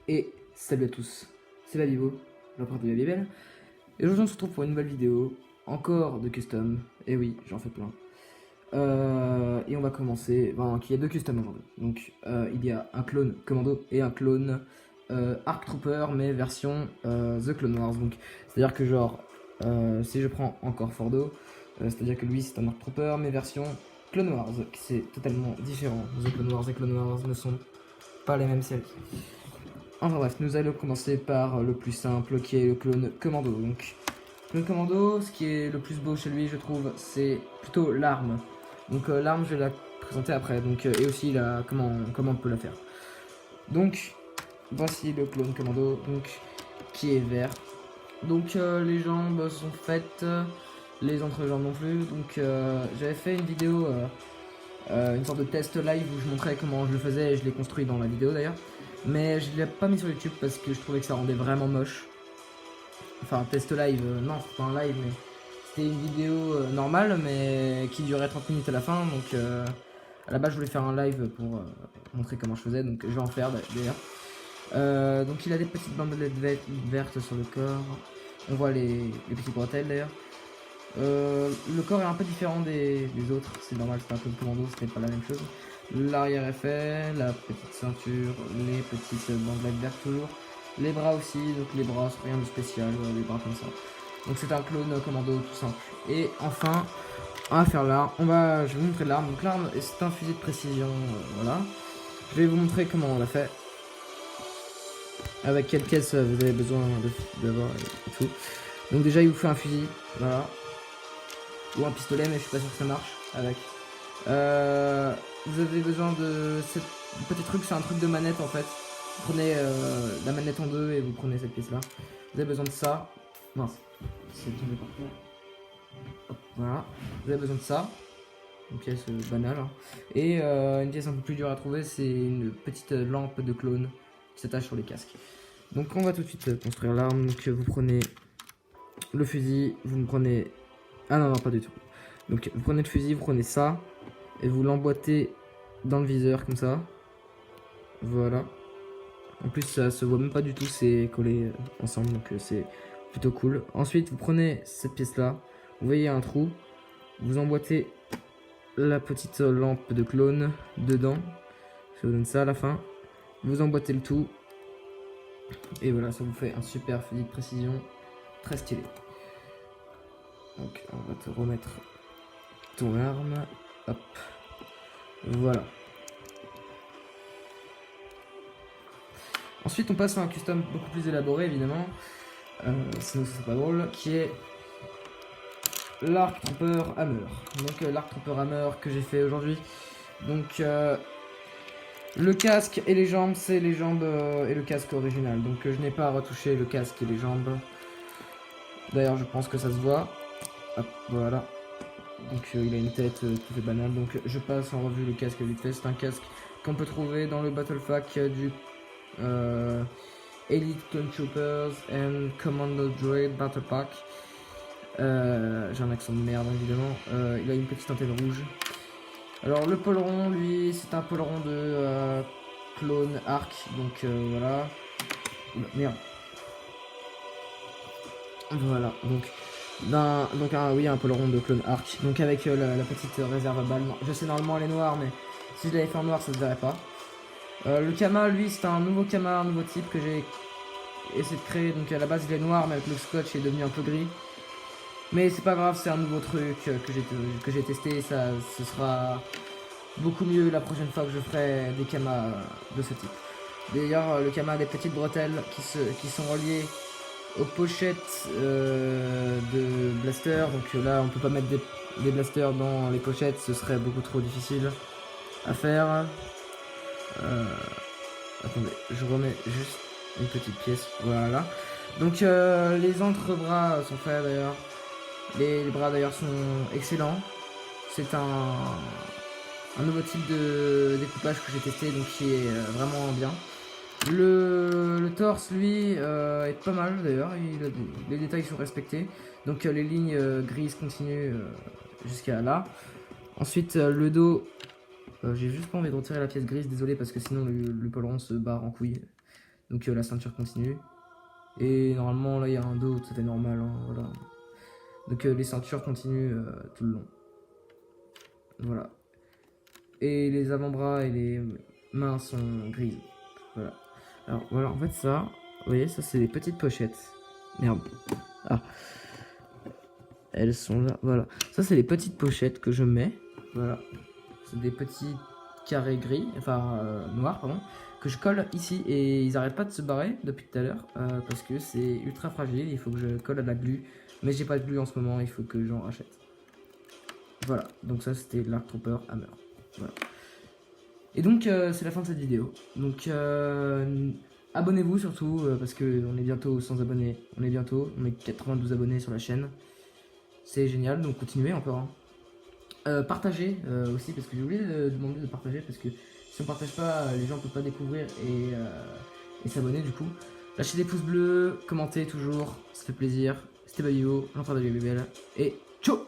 Et salut à tous, c'est Valivo, l'empreinte de la Bibelle. Et aujourd'hui on se retrouve pour une nouvelle vidéo, encore de custom, et oui, j'en fais plein. Et on va commencer, enfin, il y a deux customs aujourd'hui. Donc il y a un clone Commando et un clone Arc Trooper, mais version The Clone Wars. Donc c'est-à-dire que genre, si je prends encore Fordo, c'est-à-dire que lui c'est un Arc Trooper, mais version Clone Wars, c'est totalement différent. The Clone Wars et Clone Wars ne sont pas les mêmes séries. Enfin bref, nous allons commencer par le plus simple qui est le clone Commando. Donc, clone Commando, ce qui est le plus beau chez lui, je trouve, c'est plutôt l'arme. Donc, l'arme, je vais la présenter après. Donc, et aussi comment on peut la faire. Donc, voici le clone Commando, donc, qui est vert. Donc, les jambes sont faites, les entrejambes non plus. Donc, j'avais fait une vidéo, une sorte de test live où je montrais comment je le faisais et je l'ai construit dans la vidéo d'ailleurs. Mais je l'ai pas mis sur YouTube parce que je trouvais que ça rendait vraiment moche. Enfin, test live, non, c'était pas un live, mais c'était une vidéo normale, mais qui durait 30 minutes à la fin. Donc, à la base, je voulais faire un live pour montrer comment je faisais, donc je vais en faire d'ailleurs. Donc, il a des petites bandelettes vertes sur le corps. On voit les petits bretelles d'ailleurs. Le corps est un peu différent des autres, c'est normal, c'est un peu commando, c'était pas la même chose. L'arrière est fait, la petite ceinture, les petites bandelettes vertes toujours, les bras aussi, donc les bras c'est rien de spécial, les bras comme ça. Donc c'est un clone commando tout simple. Et enfin, on va faire l'arme, je vais vous montrer l'arme. Donc l'arme c'est un fusil de précision, voilà. Je vais vous montrer comment on l'a fait. Avec quelle caisse vous avez besoin d'avoir et tout. Donc déjà il vous fait un fusil, voilà. Ou un pistolet, mais je suis pas sûr que ça marche avec. Vous avez besoin de ce petit truc, c'est un truc de manette en fait. Vous prenez la manette en deux et vous prenez cette pièce là. Vous avez besoin de ça. Mince, c'est tombé par terre. Hop, voilà. Vous avez besoin de ça. Une pièce banale. Hein. Et une pièce un peu plus dure à trouver, c'est une petite lampe de clone qui s'attache sur les casques. Donc on va tout de suite construire l'arme. Donc vous prenez le fusil, vous me prenez... Ah non, non, pas du tout. Donc vous prenez le fusil, vous prenez ça, et vous l'emboîtez dans le viseur comme ça. Voilà. En plus ça se voit même pas du tout, c'est collé ensemble, donc c'est plutôt cool. Ensuite vous prenez cette pièce là, vous voyez un trou, vous emboîtez la petite lampe de clone dedans. Ça vous donne ça à la fin. Vous emboîtez le tout. Et voilà, ça vous fait un super fusil de précision, très stylé. Donc on va te remettre ton arme, hop, voilà. Ensuite on passe à un custom beaucoup plus élaboré évidemment, sinon c'est pas drôle, qui est l'Arc Trooper Hammer. Donc l'Arc Trooper Hammer que j'ai fait aujourd'hui. Donc le casque et les jambes, c'est les jambes et le casque original. Donc je n'ai pas retouché le casque et les jambes. D'ailleurs je pense que ça se voit. Hop, voilà. Donc il a une tête tout fait banale. Donc je passe en revue le casque vite fait. C'est un casque qu'on peut trouver dans le Battle Pack du Elite Clone Troopers and Commando Droid Battle Pack. J'ai un accent de merde évidemment. Il a une petite antenne rouge. Alors le pôleron, lui, c'est un pôleron de clone arc. Donc voilà. Oula, merde. Voilà. Donc oui, un pôleron de clone arc. Donc avec la petite réserve à balles. Je sais normalement elle est noire, mais si je l'avais fait en noir, ça se verrait pas. Le Kama, lui, c'est un nouveau Kama, un nouveau type que j'ai essayé de créer. Donc à la base il est noir, mais avec le scotch il est devenu un peu gris. Mais c'est pas grave, c'est un nouveau truc que j'ai testé. Ça, ce sera beaucoup mieux la prochaine fois que je ferai des Kamas de ce type. D'ailleurs, le Kama a des petites bretelles qui sont reliées aux pochettes de blaster. Donc là, on peut pas mettre des blasters dans les pochettes, ce serait beaucoup trop difficile à faire. Attendez, je remets juste une petite pièce, voilà. Donc les entre-bras sont faits d'ailleurs. Les bras d'ailleurs sont excellents. C'est un nouveau type de découpage que j'ai testé, donc qui est vraiment bien. Le torse lui est pas mal d'ailleurs, les détails sont respectés. Donc les lignes grises continuent jusqu'à là. Ensuite le dos, j'ai juste pas envie de retirer la pièce grise, désolé parce que sinon le pôleron se barre en couille. Donc la ceinture continue. Et normalement là il y a un dos, c'était normal, hein, voilà. Donc les ceintures continuent tout le long. Voilà. Et les avant-bras et les mains sont grises. Voilà. Alors voilà, en fait ça, vous voyez, ça c'est des petites pochettes. Merde. Ah. Elles sont là, voilà. Ça c'est les petites pochettes que je mets. Voilà. C'est des petits carrés gris, enfin noirs, pardon, que je colle ici et ils arrêtent pas de se barrer depuis tout à l'heure parce que c'est ultra fragile. Il faut que je colle à de la glu, mais j'ai pas de glu en ce moment, il faut que j'en rachète. Voilà, donc ça c'était l'Arc Trooper Hammer. Voilà. Et donc c'est la fin de cette vidéo. Donc abonnez-vous surtout parce que on est bientôt 100 abonnés. On est 92 abonnés sur la chaîne. C'est génial, donc continuez encore. Hein. Partagez aussi parce que j'ai oublié de demander de partager parce que si on partage pas, les gens peuvent pas découvrir et s'abonner du coup. Lâchez des pouces bleus, commentez toujours, ça fait plaisir. C'était Bayo, l'empereur de la BBL et ciao.